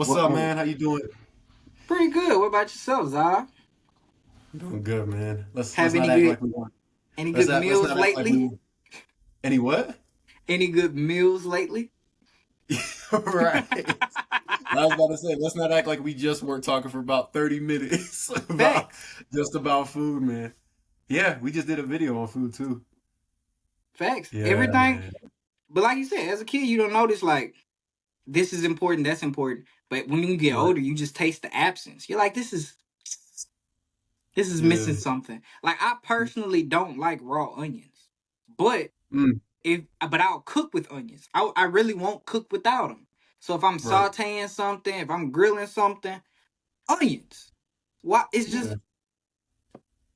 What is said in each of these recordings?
What's What? up, man? How you doing? Pretty good. What about yourself, Zah? Doing good, man. Let's Have not any act good like we weren't. any Let's good not let's meals not act like we lately? weren't. Any what? Any good meals lately? Right. I was about to say, let's not act like we just weren't talking for about 30 minutes about Facts. just about food, man. Yeah, we just did a video on food too. Facts. Yeah, Everything. man. But like you said, as a kid, you don't notice like this is important, that's important. But when you get Right. older, you just taste the absence. You're like, this is missing Yeah. something. Like I personally don't like raw onions, but Mm, but I'll cook with onions. I really won't cook without them. So if I'm right. sautéing something, if I'm grilling something, onions. Why? It's just Yeah.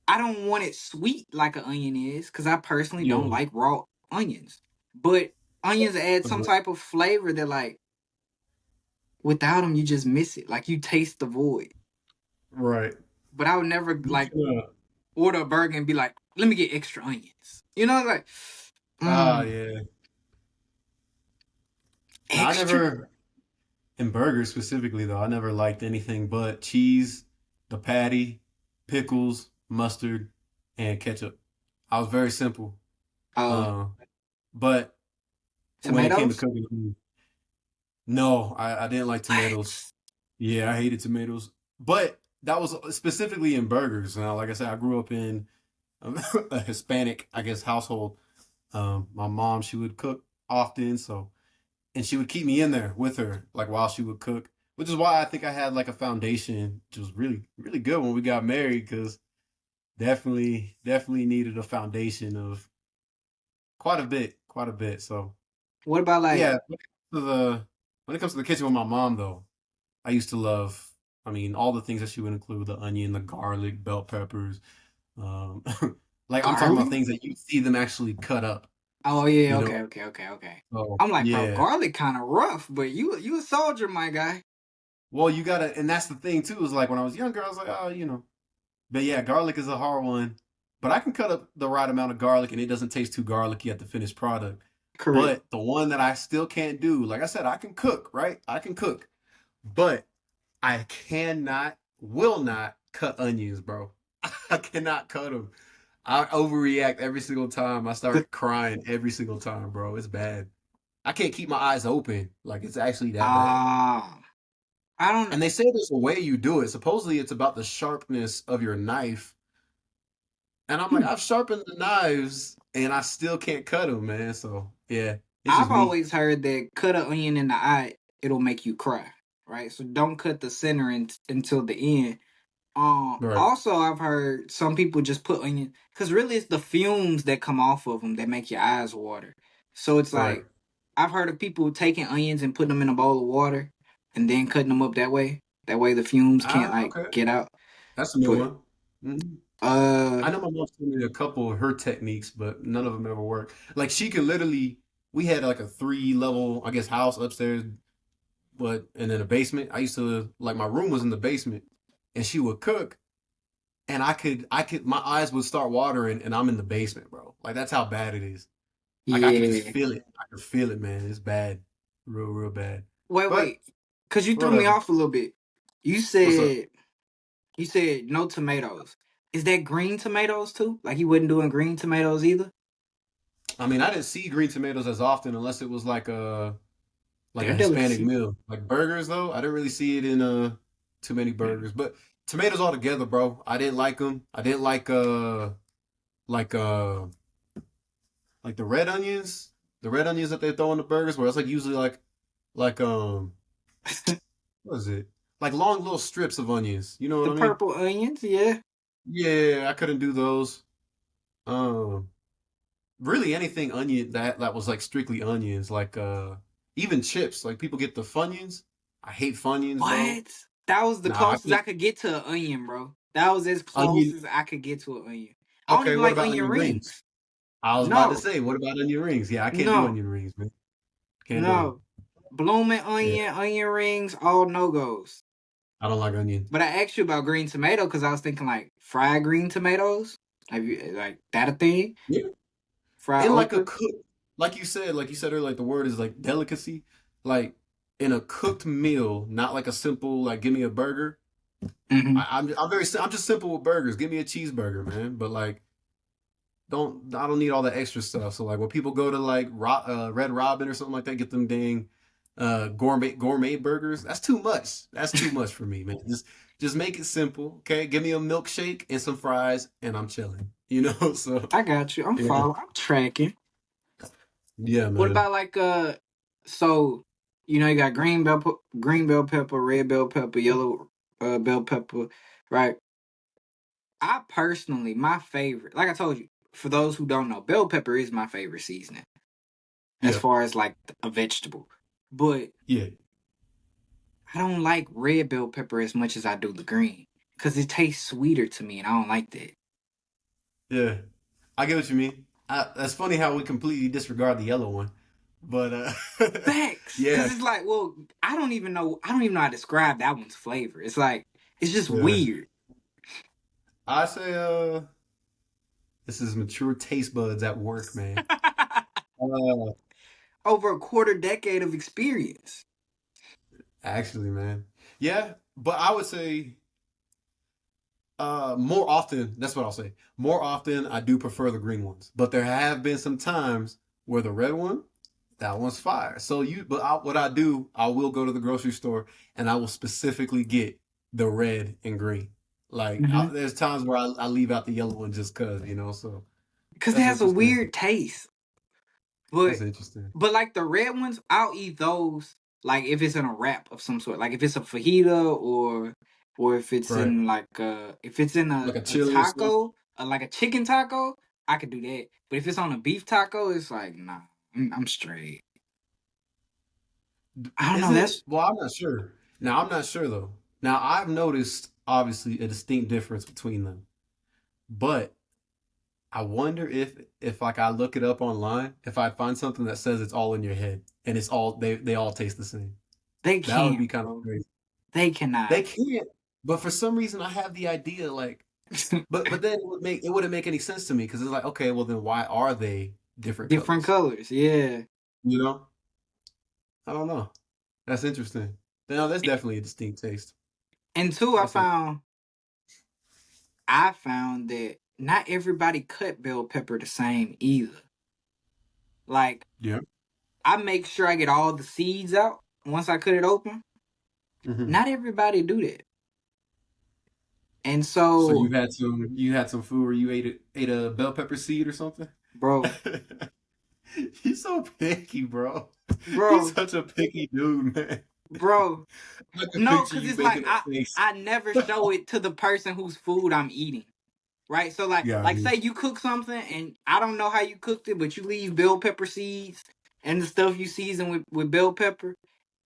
I don't want it sweet like an onion is, because I personally don't Yeah. like raw onions. But onions add some Uh, type of flavor that, like, without them, you just miss it. Like, you taste the void. Right. But I would never, You like, can, order a burger and be like, let me get extra onions. You know, like, mm, yeah. Now I extra. never in burgers specifically though, I never liked anything but cheese, the patty, pickles, mustard, and ketchup. I was very simple. Uh, Uh, but when it came to Tomatoes? cooking, no, I didn't like tomatoes. What? Yeah, I hated tomatoes. But that was specifically in burgers. Now, like I said, I grew up in a Hispanic, I guess, household. My mom, she would cook often, so and she would keep me in there with her, like while she would cook, which is why I think I had like a foundation, which was really, really good when we got married, because definitely needed a foundation of quite a bit, quite a bit. So What about, like, yeah, when it comes to the kitchen with my mom though, I used to love, I mean, all the things that she would include: the onion, the garlic, bell peppers, um, like I'm talking about garlic? things that you see them actually cut up, Oh, yeah, you know. okay, okay, okay, okay. So I'm like, bro, yeah, garlic kind of rough, but you a soldier, my guy. well, you gotta, and that's the thing too. Is like when I was younger, I was like, oh, but yeah, garlic is a hard one. But I can cut up the right amount of garlic and it doesn't taste too garlicky at the finished product. Correct. But the one that I still can't do, like I said, I can cook, right? I can cook. But I cannot, will not cut onions, bro. I cannot cut them. I overreact every single time. I start crying every single time, bro. It's bad. I can't keep my eyes open. Like it's actually that bad. Ah, I don't. And they say there's a way you do it. Supposedly it's about the sharpness of your knife. And I'm like, Hmm. I've sharpened the knives and I still can't cut them, man. So yeah, it's just I've me. always heard that cut an onion in the eye, it'll make you cry. Right, so don't cut the center until the end. Right. Also, I've heard some people just put onion because really it's the fumes that come off of them that make your eyes water. So it's Right. like I've heard of people taking onions and putting them in a bowl of water and then cutting them up that way. That way the fumes Ah, can't like okay. get out. That's a new But one. Mhm. uh, I know my mom told me a couple of her techniques, but none of them ever work. Like she could literally, we had like a 3 level, I guess, house upstairs, but and then a basement. I used to like my room was in the basement, and she would cook, and my eyes would start watering, and I'm in the basement, bro. Like that's how bad it is. Like I could just yeah. feel it. I could feel it, man. It's bad, real, real bad. Wait, But because you threw me whatever. off a little bit. You What's up? said you said no tomatoes. Is that green tomatoes too? Like you wasn't doing green tomatoes either? I mean, I didn't see green tomatoes as often unless it was like They're a Hispanic delicacy. meal. Like burgers though, I didn't really see it in too many burgers. But tomatoes altogether, bro, I didn't like them. I didn't like like the red onions that they throw in the burgers, where it's like usually like what is it? Like long little strips of onions. You know what The I mean? purple onions, yeah. Yeah, I couldn't do those. Um, really anything onion that was like strictly onions, like even chips. Like people get the funyuns. I hate funyuns, bro. What? That was the Nah, I closest I can't. could get to an onion, bro. That was as close Onion. as I could get to an onion. I don't Okay, even what like about onion onion rings? rings. I was about to No, say, what about onion rings? Yeah, I can't do no, onion rings, man. Can't do them. no. Blooming Yeah, onion, onion rings, all no goes. I don't like onions. But I asked you about green tomato because I was thinking like fried green tomatoes. Have you like that a thing? Yeah, Fried and like a okra. cook, like you said earlier, like the word is like delicacy. Like in a cooked meal, not like a simple like give me a burger. Hmm. I'm just simple with burgers. Give me a cheeseburger, man. But like I don't need all the extra stuff. So like when people go to like Red Robin or something like that, get them dang gourmet burgers. That's too much. That's too much for me, man. Just make it simple, okay? Give me a milkshake and some fries, and I'm chilling. You know, so I got you. I'm yeah, following. I'm tracking. yeah, What man, about like so you got green bell pepper, red bell pepper, yellow bell pepper, right? I personally, my favorite, like I told you, for those who don't know, bell pepper is my favorite seasoning as yeah, far as like a vegetable. But yeah, I don't like red bell pepper as much as I do the green because it tastes sweeter to me, and I don't like that. yeah. I get what you mean. That's funny how we completely disregard the yellow one, but Facts, yeah, because it's like, well, I don't even know how to describe that one's flavor. It's like it's just yeah. weird. I say this is mature taste buds at work, man. Uh, Over a quarter decade of experience. Actually, man. Yeah, but I would say more often, that's what I'll say. More often I do prefer the green ones. But there have been some times where the red one, that one's fire. So what I do, I will go to the grocery store and I will specifically get the red and green. Like Hmm. there's times where I leave out the yellow one just cause, you know, so Because it that's has a interesting. weird taste. But That's interesting. like the red ones, I'll eat those like if it's in a wrap of some sort. Like if it's a fajita or if it's Right. in like if it's in Like a a chili or something. taco, like a chicken taco, I could do that. But if it's on a beef taco, it's like nah, I'm straight. I don't know. Is it? That's Well, I'm not sure. Now, I'm not sure though. Now, I've noticed obviously a distinct difference between them, but I wonder if like I look it up online, if I find something that says it's all in your head and it's all they all taste the same. they That would can't, be kind of bro. crazy. They They cannot. can't, but for some reason I have the idea like, but then it wouldn't make any sense to me because it's like okay, well then why are they different Different colors? colors, yeah. You know? I don't know. That's interesting. Now, that's definitely a distinct taste. And two, That's it. I found that not everybody cut bell pepper the same either. Like Yeah. I make sure I get all the seeds out once I cut it open. Hmm. Not everybody do that. And So so, you had some food where you ate a bell pepper seed or something. bro, He's so picky, bro. He's bro, such a picky dude, man. bro. I can No, picture cause you it's like making that face. I never show it to the person whose food I'm eating. Right? So like Yeah, like say you cook something and I don't know how you cooked it, but you leave bell pepper seeds and the stuff you season with bell pepper.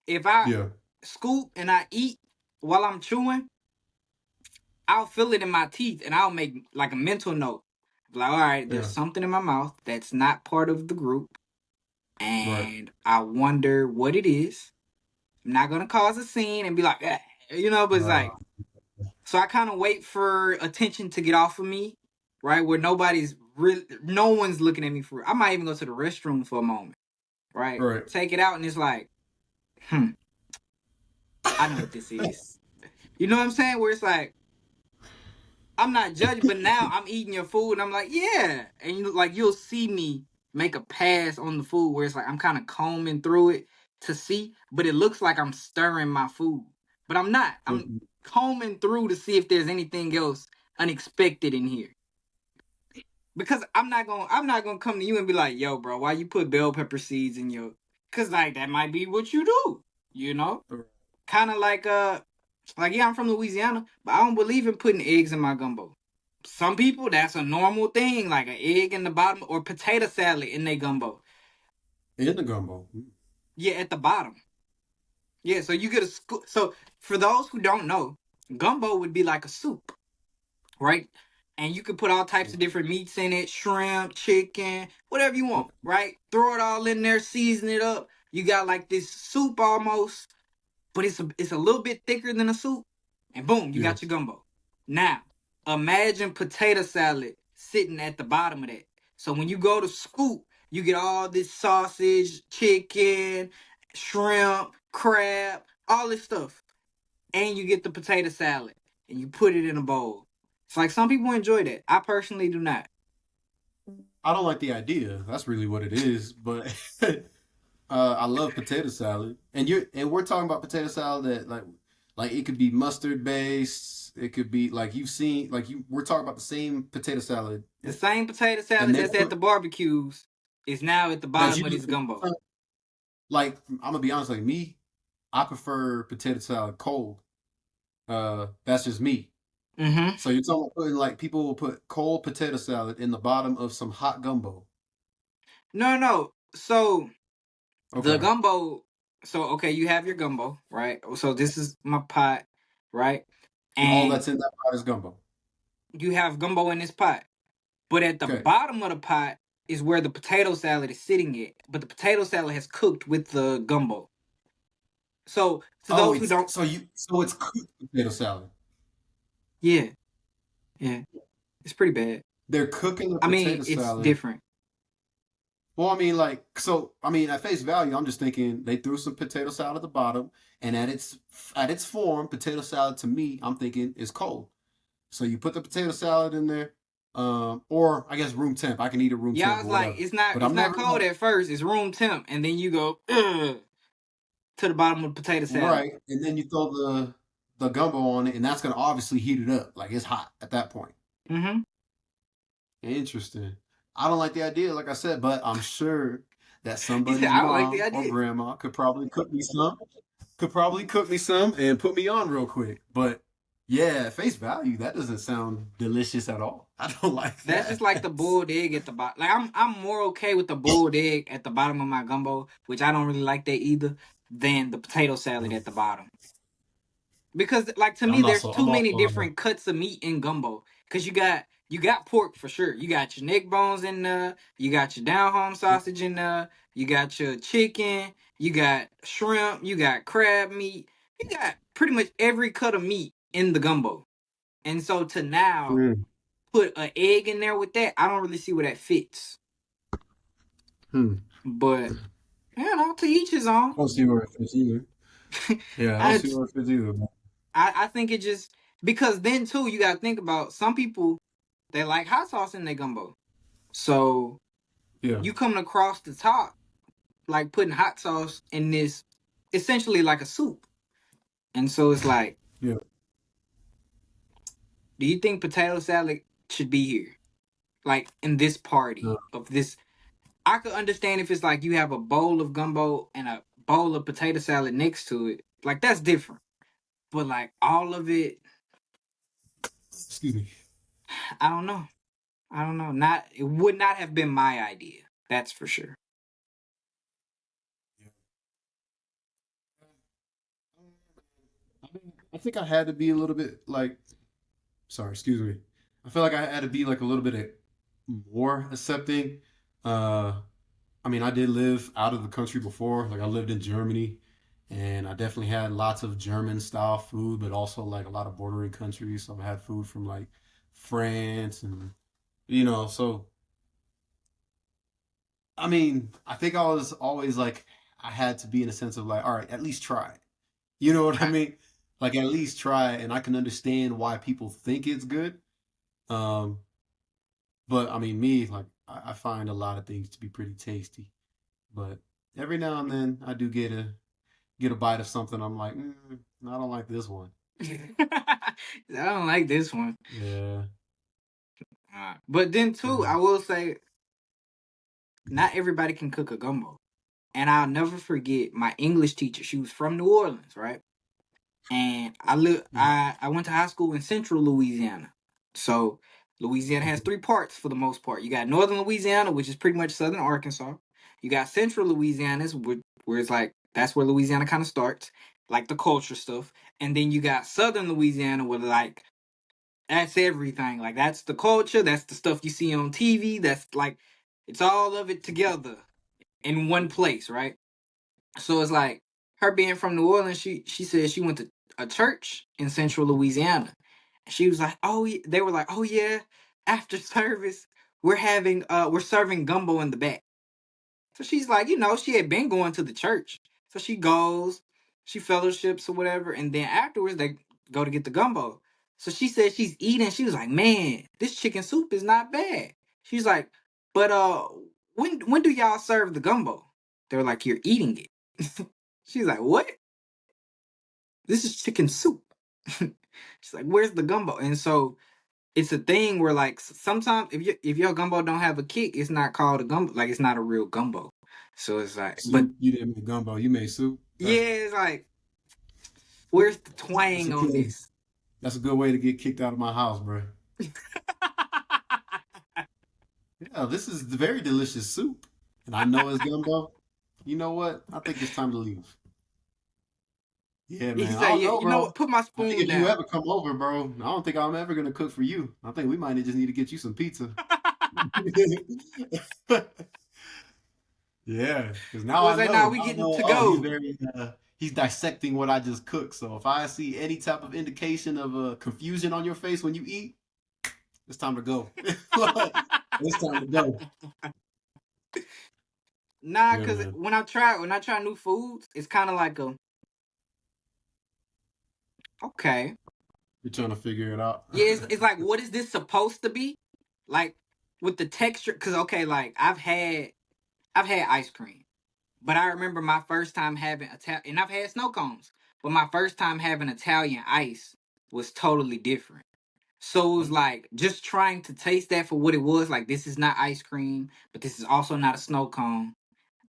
If I yeah, scoop and I eat while I'm chewing, I'll feel it in my teeth and I'll make like a mental note. Like, all right, there's yeah. something in my mouth that's not part of the group, Right. and I wonder what it is. I'm not gonna cause a scene and be like, eh, but it's Uh, like, so I kind of wait for attention to get off of me, right? Where no one's looking at me for. I might even go to the restroom for a moment, right? right. Take it out and it's like, hmm, I know what this is. You know what I'm saying? Where it's like, I'm not judging, but now I'm eating your food and I'm like, yeah. And you'll see me make a pass on the food where it's like I'm kind of combing through it to see, but it looks like I'm stirring my food. But I'm not. I'm Mhm. combing through to see if there's anything else unexpected in here. Because I'm not gonna come to you and be like, yo, bro, why you put bell pepper seeds in your cause like that might be what you do, you know? Kinda like yeah, I'm from Louisiana, but I don't believe in putting eggs in my gumbo. Some people that's a normal thing, like an egg in the bottom or potato salad in their gumbo. In the gumbo. Yeah, at the bottom. Yeah, so you get a scoop. So for those who don't know, gumbo would be like a soup, right? And you can put all types of different meats in it, shrimp, chicken, whatever you want, Okay. right? Throw it all in there, season it up. You got like this soup almost, but it's a little bit thicker than a soup. And boom, you Yeah. got your gumbo. Now, imagine potato salad sitting at the bottom of that. So when you go to scoop, you get all this sausage, chicken, shrimp. crab, all this stuff, and you get the potato salad and you put it in a bowl. It's like some people enjoy that. I personally do not. I don't like the idea. That's really what it is. But I love potato salad, and we're talking about potato salad that like it could be mustard based. It could be like you've seen like you. We're talking about the same potato salad, The same potato and salad they that's at put the barbecues is now at the that bottom you of this gumbo. like. I'm gonna be honest, like me, I prefer potato salad cold. That's just me. Mm-hmm. So you're talking about putting like people will put cold potato salad in the bottom of some hot gumbo. No, no. So the Okay, gumbo. So okay, you have your gumbo, right? So this is my pot, right? and all And that's in that pot is gumbo. you have gumbo in this pot. But at the Okay. bottom of the pot is where the potato salad is sitting at. But the potato salad has cooked with the gumbo. So to Oh, those who it's don't, so it's cooked potato salad. yeah, yeah, it's pretty bad. They're cooking the I mean, potato it's salad. different. Well, I mean, like, so I mean, at face value, I'm just thinking they threw some potato salad at the bottom, and at its form, potato salad to me, I'm thinking is cold. So you put the potato salad in there, or I guess room temp. I can eat it room Yeah, I temp or was like, whatever. But it's I'm not never cold like at first. It's room temp, and then you go to the bottom of the potato salad. right, and then you throw the gumbo on it, and that's gonna obviously heat it up. Like it's hot at that point. Mm-hmm. Interesting. I don't like the idea, like I said, but I'm sure that He said, somebody's I don't like the mom or idea. grandma could probably cook me some. Could probably cook me some and put me on real quick. But yeah, at face value, that doesn't sound delicious at all. I don't like That's just that. like the boiled egg at the bottom. Like I'm more okay with the boiled egg at the bottom of my gumbo, which I don't really like that either, than the potato salad at the bottom. Because like to me, there's too I'm many also different cuts of meat in gumbo. Cause you got pork for sure. You got your neck bones in there. You got your down home sausage in there. You got your chicken. You got shrimp. You got crab meat. You got pretty much every cut of meat in the gumbo. And so to now mm, put an egg in there with that, I don't really see where that fits. hmm. But to each his own. I don't see where it fits either. Yeah, I don't I see where it fits either. I think it just because then too you gotta think about some people they like hot sauce in their gumbo. So Yeah, you coming across the top like putting hot sauce in this essentially like a soup. And so it's like, yeah. do you think potato salad should be here? Like in this No. party of this I could understand if it's like you have a bowl of gumbo and a bowl of potato salad next to it. Like that's different. But like all of it, Excuse me. I don't know. I don't know. Not it would not have been my idea. That's for sure. I mean, I think I had to be a little bit like, sorry, excuse me. I feel like I had to be like a little bit more accepting. Uh, I mean, I did live out of the country before. Like I lived in Germany, and I definitely had lots of German style food, but also like a lot of bordering countries. So I had food from like France and so I mean, I think I was always like I had to be in a sense of like, all right, at least try it. You know what I I, mean? Like at least try it, and I can understand why people think it's good. Um, but I mean, me like I find a lot of things to be pretty tasty. But every now and then, I do get a bite of something. I'm like, I don't like this one. I don't like this one. Yeah. But then too, I Mhm. will say not everybody can cook a gumbo. And I'll never forget my English teacher. She was from New Orleans, right? And Mhm. I went to high school in central Louisiana. So Louisiana has Okay. three parts for the most part. You got northern Louisiana, which is pretty much southern Arkansas. You got central Louisiana, where it's like that's where Louisiana kind of starts, like the culture stuff. And then you got southern Louisiana, where like that's everything. Like that's the culture, that's the stuff you see on TV. That's like it's all of it together in one place, right? So it's like her being from New Orleans. She said she went to a church in Central Louisiana. And she was like, oh, they were like, oh yeah, after service we're serving gumbo in the back. So she's like, she had been going to the church. So she goes. She fellowships or whatever, and then afterwards they go to get the gumbo. So she said she's eating. She was like, "Man, this chicken soup is not bad." She's like, "But when do y'all serve the gumbo?" They're like, "You're eating it." She's like, "What? This is chicken soup." She's like, "Where's the gumbo?" And so it's a thing where like sometimes if your gumbo don't have a kick, it's not called a gumbo. Like it's not a real gumbo. So it's like, but Soup. You didn't make gumbo. You made soup. yeah, it's like, where's the That's a twang on good. this? That's a good way to get kicked out of my house, bro. Yeah, this is very delicious soup, and I know it's gumbo. You know what? I think it's time to leave. Yeah, man. He's I like, don't yeah, know, you know bro. what? Put my I think spoon if you down. ever come over, bro, I don't think I'm ever gonna cook for you. I think we might just need to get you some pizza. Yeah, because now Was I like, nah, know. we Now I getting know. to Oh, he's go. very. He's dissecting what I just cooked. So if I see any type of indication of confusion on your face when you eat, it's time to go. It's time to go. Nah, Yeah, cause man. when I try new foods, it's kind of like a okay. You're trying to figure it out. Yeah, it's like, what is this supposed to be? Like with the texture, cause okay, like I've had ice cream, but I remember my first time having and I've had snow cones, but my first time having Italian ice was totally different. So it was like just trying to taste that for what it was. Like this is not ice cream, but this is also not a snow cone.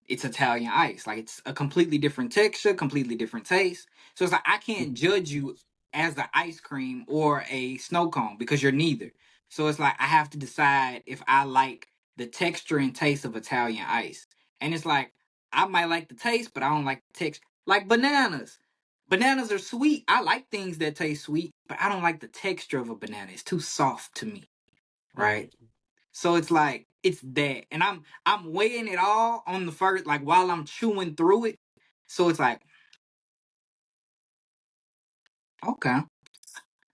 It's Italian ice. Like it's a completely different texture, completely different taste. So it's like I can't judge you as the ice cream or a snow cone because you're neither. So it's like I have to decide if I like the texture and taste of Italian ice. And it's like I might like the taste, but I don't like the texture. Like bananas. Bananas are sweet. I like things that taste sweet, but I don't like the texture of a banana. It's too soft to me, I right? got you. So it's like it's that, and I'm weighing it all on the first, like while I'm chewing through it. So it's like okay,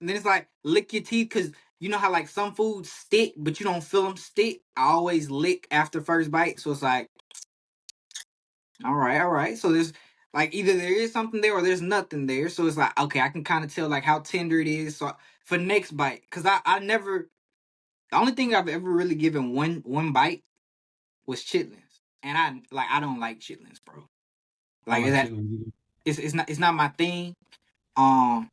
and then it's like lick your teeth because you know how like some foods stick, but you don't feel them stick. I always lick after first bite, so it's like all right, all right. So there's like either there is something there or there's nothing there. So it's like okay, I can kind of tell like how tender it is. So for next bite, because I never the only thing I've ever really given one bite was chitlins, and I don't like chitlins, bro. I Like is like that chitlins either. it's not my thing. Um,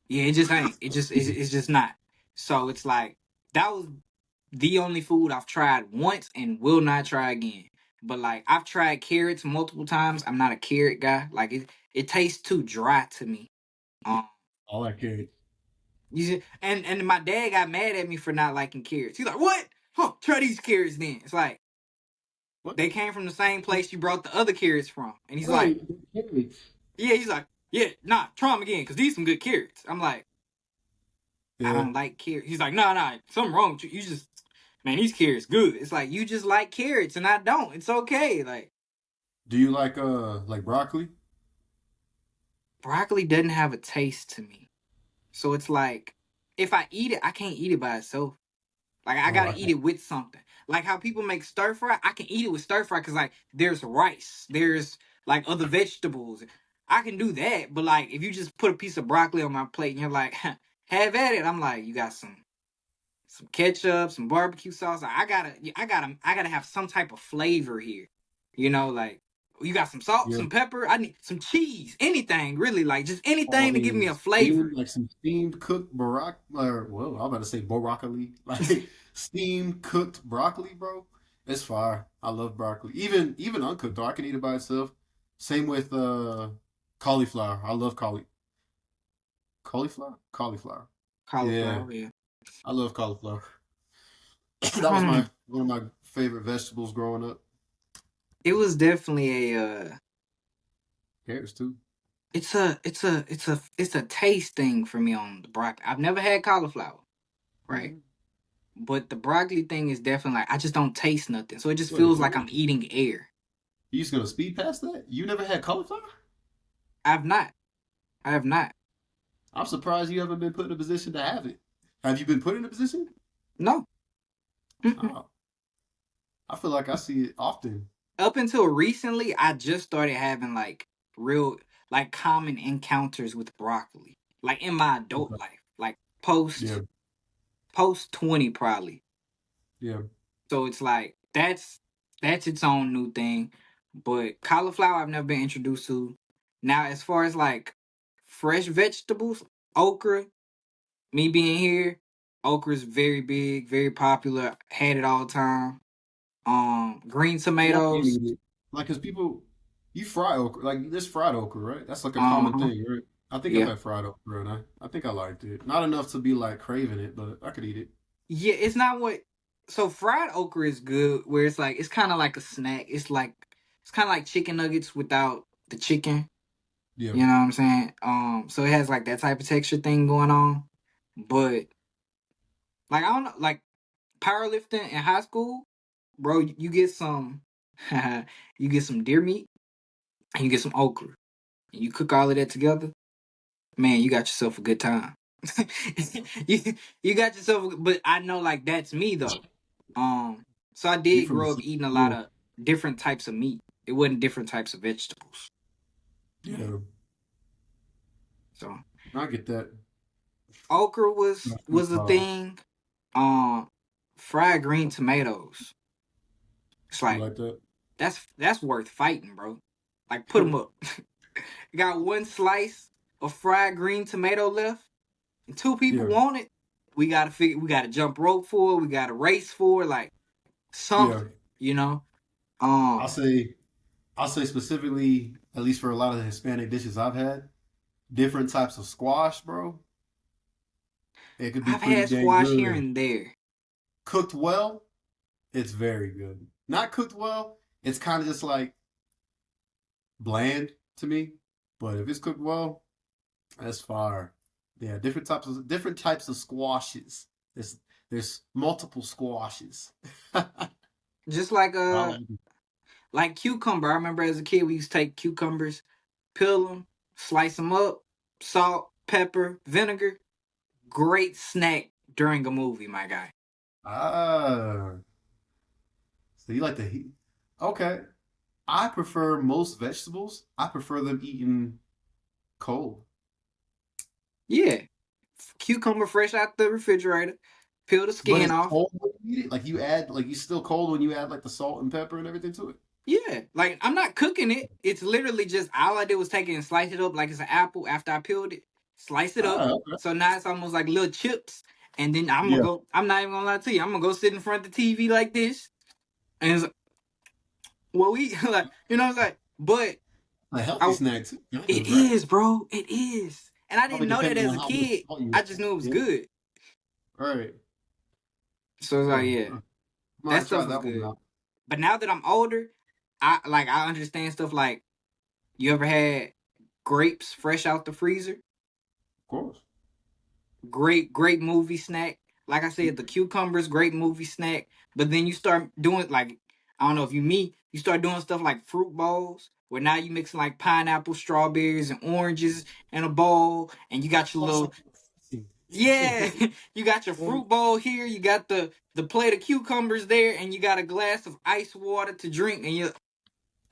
yeah, it just ain't. It's just not. So it's like that was the only food I've tried once and will not try again. But like I've tried carrots multiple times. I'm not a carrot guy. Like it tastes too dry to me. Um, I like carrots. and my dad got mad at me for not liking carrots. He's like, "What? Huh? Try these carrots then." It's like What? they came from the same place you brought the other carrots from, and he's like, Right, carrots. "Yeah." He's like, "Yeah, nah, try them again because these some good carrots." I'm like, I Yeah. don't like carrots. He's like, nah, something wrong with you. You just, man, these carrots good. It's like you just like carrots and I don't. It's okay. Like Do you like broccoli? broccoli doesn't have a taste to me, so it's like if I eat it, I can't eat it by itself. Like I Oh, gotta I eat can't. it with something. Like how people make stir fry, I can eat it with stir fry because like there's rice, there's like other vegetables. I can do that, but like if you just put a piece of broccoli on my plate and you're like, have at it, I'm like, you got some ketchup, some barbecue sauce. I gotta have some type of flavor here. Like you got some salt, Yeah. some pepper. I need some cheese, anything really, like just Oh, I anything to give me mean, a flavor. like some steamed cooked or well, I'm about to say broccoli, like steamed cooked broccoli, bro. It's fire. I love broccoli. Even uncooked though, I can eat it by itself. Same with cauliflower. I love cauliflower. Yeah, Cauliflower, yeah. I love cauliflower. That was Hmm. my one of my favorite vegetables growing up. It was definitely a. Carrots too. It's a taste thing for me on the broccoli. I've never had cauliflower, right? Mhm. But the broccoli thing is definitely like I just don't taste nothing, so it just Wait, feels like what? I'm eating air. You just gonna speed past that? You never had cauliflower? I've not. I have not. I'm surprised you haven't been put in a position to have it. Have you been put in a position? No. Mm-mm. Oh, I feel like I see it often. Up until recently, I just started having like real. like common encounters with broccoli, like in my adult Okay. life, like Yeah. post 20 probably. Yeah. So it's like that's its own new thing. But cauliflower I've never been introduced to. Now as far as like fresh vegetables, okra, me being here, okra's very big, very popular. Had it all the time. Green Yeah, I can tomatoes. eat it. Like, cause people, you fry okra, like this fried okra, right? That's like a common Uh-huh. thing, right? I think I've Yeah. had fried okra, and I think I liked it. Not enough to be like craving it, but I could eat it. Yeah, it's not what so fried okra is good where it's like it's kind of like a snack. It's kind of like chicken nuggets without the chicken. Yeah. You know what I'm saying? So it has like that type of texture thing going on. But like I don't know, like powerlifting in high school, bro, you get some you get some deer meat and you get some okra. And you cook all of that together, man, you got yourself a good time. you you got yourself but I know like that's me though. Um so I You did from the grow up city? eating a lot Yeah. of different types of meat. It wasn't different types of vegetables. Yeah. So I get that. okra Not too was a far. thing. Um Fried green tomatoes. It's You like like that? that's worth fighting, bro. Like put them up. You got one slice of fried green tomato left, and two people Yeah. want it. We gotta jump rope for it. We gotta race for it, like Yeah. something, you know. I'll Um, say I'll say specifically, at least for a lot of the Hispanic dishes I've had, different types of squash, bro. It could be I've pretty had dang squash here good. and there. Cooked well, it's very good. Not cooked well, it's kind of just like bland to me. But if it's cooked well, that's fire. Yeah, different types of squashes. There's multiple squashes. I Just like it. like cucumber. I remember as a kid we used to take cucumbers, peel them, slice them up, salt, pepper, vinegar. Great snack during a movie, my guy. Ah, so you like the heat? Okay, I prefer most vegetables. I prefer them eaten cold. Yeah, cucumber fresh out the refrigerator, peel the But skin it's off. cold when you eat it. Like you add, like you still cold when you add like the salt and pepper and everything to it. Yeah, like I'm not cooking it. It's literally just all I did was take it and slice it up like it's an apple after I peeled it. Slice it up. Ah, okay. So now it's almost like little chips. And then Yeah, I'm not even gonna lie to you, I'm gonna go sit in front of the TV like this. And it's like, what we like, you know what I'm saying? But a healthy I snack too, kind it of, right? is, bro. It is. And I Probably didn't know that depending as on a how much kid. salt you I add. just knew it was Yeah, good. right. So it's like, Oh, yeah, I'm that gonna try stuff was that one good. out. But now that I'm older, I understand stuff like you ever had grapes fresh out the freezer? Of course. Great movie snack. Like I said, the cucumbers, great movie snack. But then you start doing like I don't know if you start doing stuff like fruit bowls, where now you mixing like pineapple, strawberries, and oranges in a bowl, and you got your Plus, little like, yeah, you got your yeah. fruit bowl here, you got the plate of cucumbers there, and you got a glass of ice water to drink. And you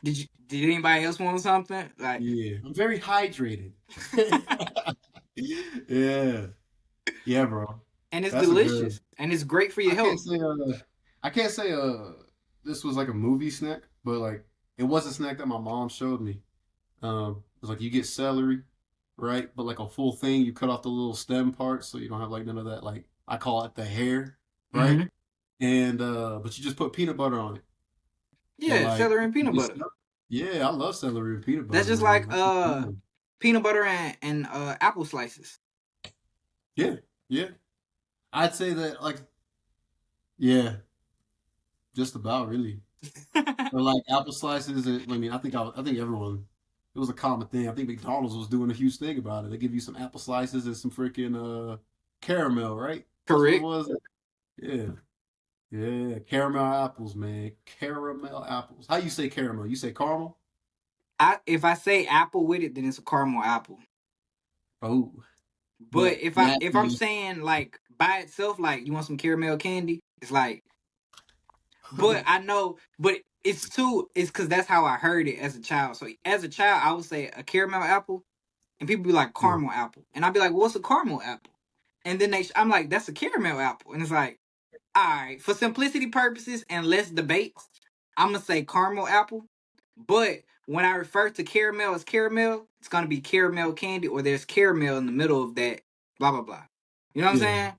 did anybody else want something like? Yeah, I'm very hydrated. Yeah, yeah, bro. And it's That's a good. delicious, and it's great for your I can't health. say. I can't say. This was like a movie snack, but like it was a snack that my mom showed me. It was like you get celery, right? But like a full thing, you cut off the little stem part, so you don't have like none of that. Like I call it the hair, right? Hmm. And but you just put peanut butter on it, and Yeah, like celery and peanut you butter. just, yeah, I love celery and peanut That's butter, just man. like I can't do them. peanut butter and apple slices. Yeah, yeah. I'd say that like yeah, just about really. Or like apple slices. I mean, I think everyone. It was a common thing. I think McDonald's was doing a huge thing about it. They give you some apple slices and some freaking caramel, right? That's what it Correct. was. Yeah, yeah. Caramel apples, man. Caramel apples. How you say caramel? You say caramel? I If I say apple with it, then it's a caramel apple. Oh, But but that if I'm is saying like by itself, like you want some caramel candy, it's like. But I know, but It's because that's how I heard it as a child. So as a child, I would say a caramel apple, and people be like Yeah, caramel apple, and I'd be like, what's a caramel apple? And then I'm like, that's a caramel apple, and it's like, all right, for simplicity purposes and less debates, I'm gonna say caramel apple. But when I refer to caramel as caramel, it's gonna be caramel candy, or there's caramel in the middle of that. Blah blah blah. You know what I'm yeah, saying?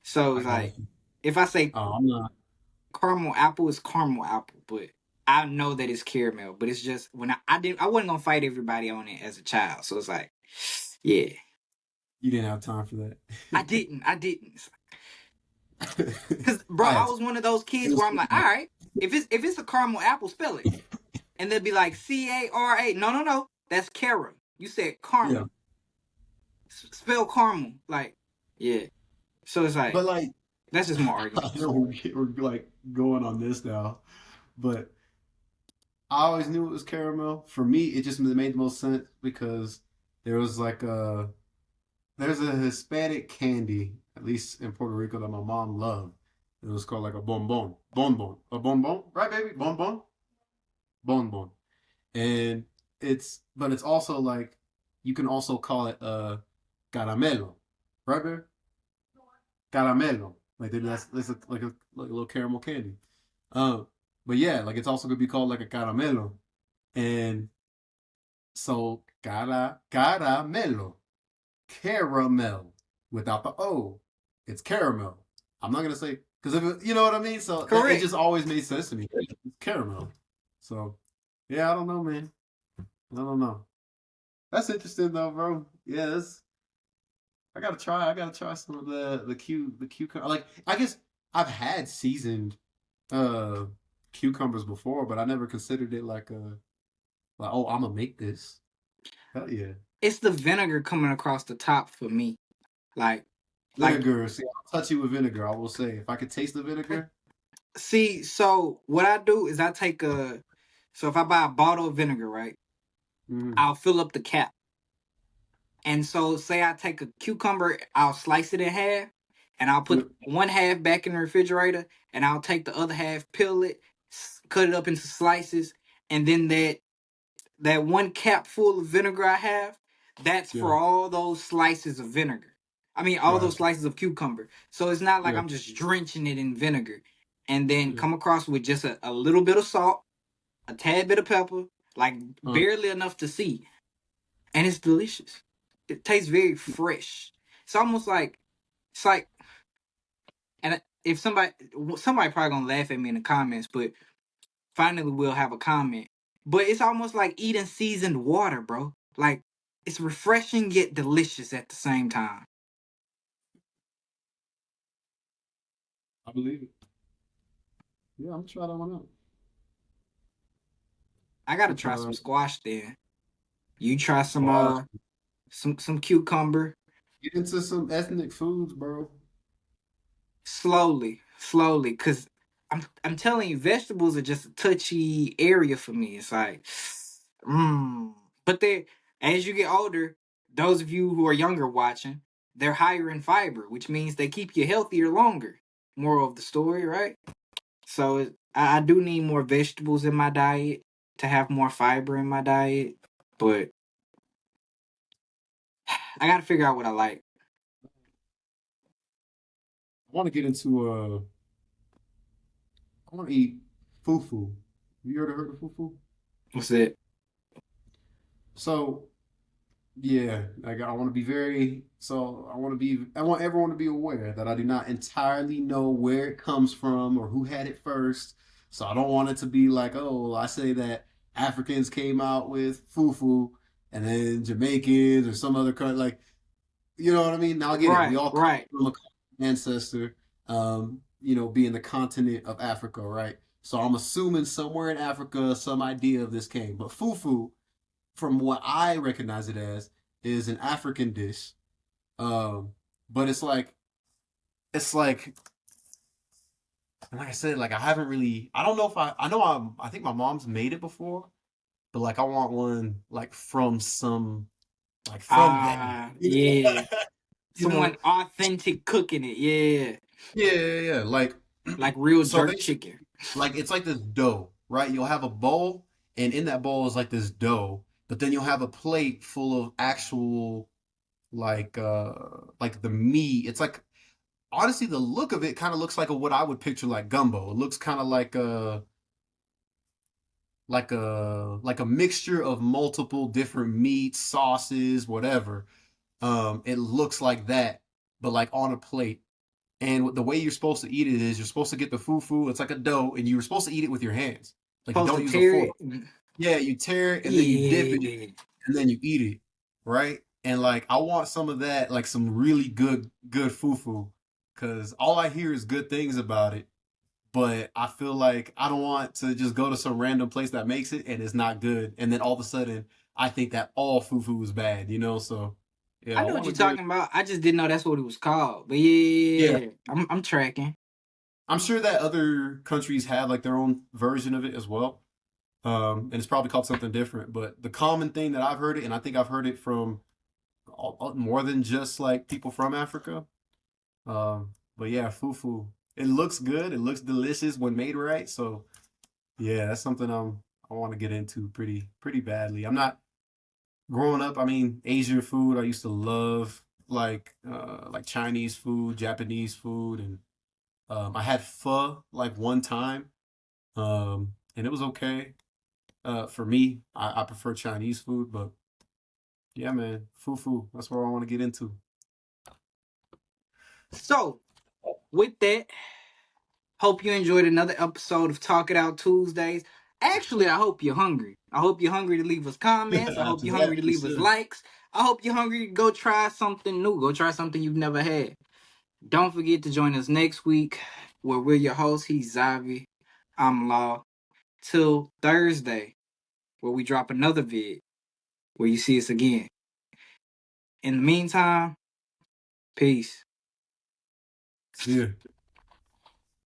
So I it's got like, you. if I say I'm not. caramel apple, it's caramel apple, but I know that it's caramel. But it's just when I wasn't gonna fight everybody on it as a child. So it's like, yeah, You didn't have time for that. I didn't. Cause bro, I I had to. was one of those It kids was where I'm like, all right, if it's a caramel apple, spell it, and they'll be like CARA. No, no, no, that's Cara. You said yeah, caramel. Spell caramel. Like, yeah. So it's like but like that's just more I arguments. know we're like going on this now, but I always knew it was caramel. For me, it just made the most sense because there was like a there's a Hispanic candy, at least in Puerto Rico, that my mom loved. It was called like a a bonbon, right, baby, bonbon, and it's also like you can also call it caramelo, right, baby, caramelo. Like like a little caramel candy. Um, but yeah, like it's also gonna be called like a caramelo, and so caramelo, caramel without the O. It's caramel. I'm not gonna say because if you know what I mean. So it Correct. just always made sense to me. It's caramel. So yeah, I don't know, man. I don't know. That's interesting though, bro. Yeah, that's I gotta try. I gotta try some of the cucumber. Like I guess I've had seasoned uh cucumbers before, but I never considered it like oh I'm gonna make this. Hell yeah. It's the vinegar coming across the top for me. Like, like Vinegar. See, I'll touch you with vinegar. I will say, if I could taste the vinegar, see. So what I do is I take a. So if I buy a bottle of vinegar, right, mm, I'll fill up the cap. And so say I take a cucumber, I'll slice it in half, and I'll put yep, one half back in the refrigerator, and I'll take the other half, peel it, cut it up into slices, and then that one cap full of vinegar I have, that's yeah, for all those slices of vinegar. I mean, all those gotcha, slices of cucumber. So it's not like yeah, I'm just drenching it in vinegar. And then yeah, come across with just a little bit of salt, a tad bit of pepper, like uh, barely enough to see. And it's delicious. It tastes very fresh. It's almost like, it's like, and if somebody probably gonna laugh at me in the comments, but finally we'll have a comment. But it's almost like eating seasoned water, bro. Like it's refreshing yet delicious at the same time. I believe it. Yeah, I'm gonna try that one out. I I'm gotta gonna try try that some out. squash then. You try some Squash. some cucumber. Get into some ethnic foods, bro. Slowly, slowly, cause I'm telling you, vegetables are just a touchy area for me. It's like, but they as you get older, those of you who are younger watching, they're higher in fiber, which means they keep you healthier longer. Moral of the story, right? So I do need more vegetables in my diet to have more fiber in my diet, but I got to figure out what I like. I want to get into I want to eat fufu. You ever heard of fufu? What's that? So yeah, like I want to be very. So I want everyone to be aware that I do not entirely know where it comes from or who had it first. So I don't want it to be like, oh, I say that Africans came out with fufu, and then Jamaicans or some other country. Like, you know what I mean? Now I get it. We Right, all come right. from a common ancestor, being the continent of Africa, right? So I'm assuming somewhere in Africa, some idea of this came. But fufu, from what I recognize it as, is an African dish. Um, but it's like I said, like I haven't really. I don't know if I know I think my mom's made it before, but like I want one like from some like from that. Yeah. You know, Someone authentic cooking it. Yeah. yeah, yeah, yeah. Like Like real so jerk basically, chicken. like it's like this dough. right? You'll have a bowl, and in that bowl is like this dough, but then you'll have a plate full of actual like the meat. It's like honestly the look of it kind of looks like what I would picture like gumbo. It looks kind of like a mixture of multiple different meats, sauces, whatever. It looks like that, but like on a plate. And the way you're supposed to eat it is you're supposed to get the fufu. It's like a dough, and you're supposed to eat it with your hands. Like you Supposed to don't use a tear fork. it. Yeah, you tear it and then you dip it Yeah. and then you eat it, right? And like I want some of that, like some really good fufu, because all I hear is good things about it. But I feel like I don't want to just go to some random place that makes it and it's not good, and then all of a sudden I think that all fufu is bad, you know? So yeah, I I know what want you're a good. talking about. I just didn't know that's what it was called. But Yeah, yeah, I'm tracking. I'm sure that other countries have like their own version of it as well. And it's probably called something different. But the common thing that I've heard it, and I think I've heard it from more than just like people from Africa. But yeah, fufu. It looks good. It looks delicious when made right. So yeah, that's something I want to get into pretty badly. I'm not growing up. I mean, Asian food. I used to love like Chinese food, Japanese food, and I had pho like one time, and it was okay. For me, I prefer Chinese food, but yeah, man, fufu. That's what I want to get into. So, with that, hope you enjoyed another episode of Talk It Out Tuesdays. Actually, I hope you're hungry. I hope you're hungry to leave us comments. I hope After you're that, hungry to for leave us sure. likes. I hope you're hungry to go try something new. Go try something you've never had. Don't forget to join us next week where we're your hosts. He's Xavi. I'm Law. Till Thursday where we drop another vid where you see us again. In the meantime, peace. See ya.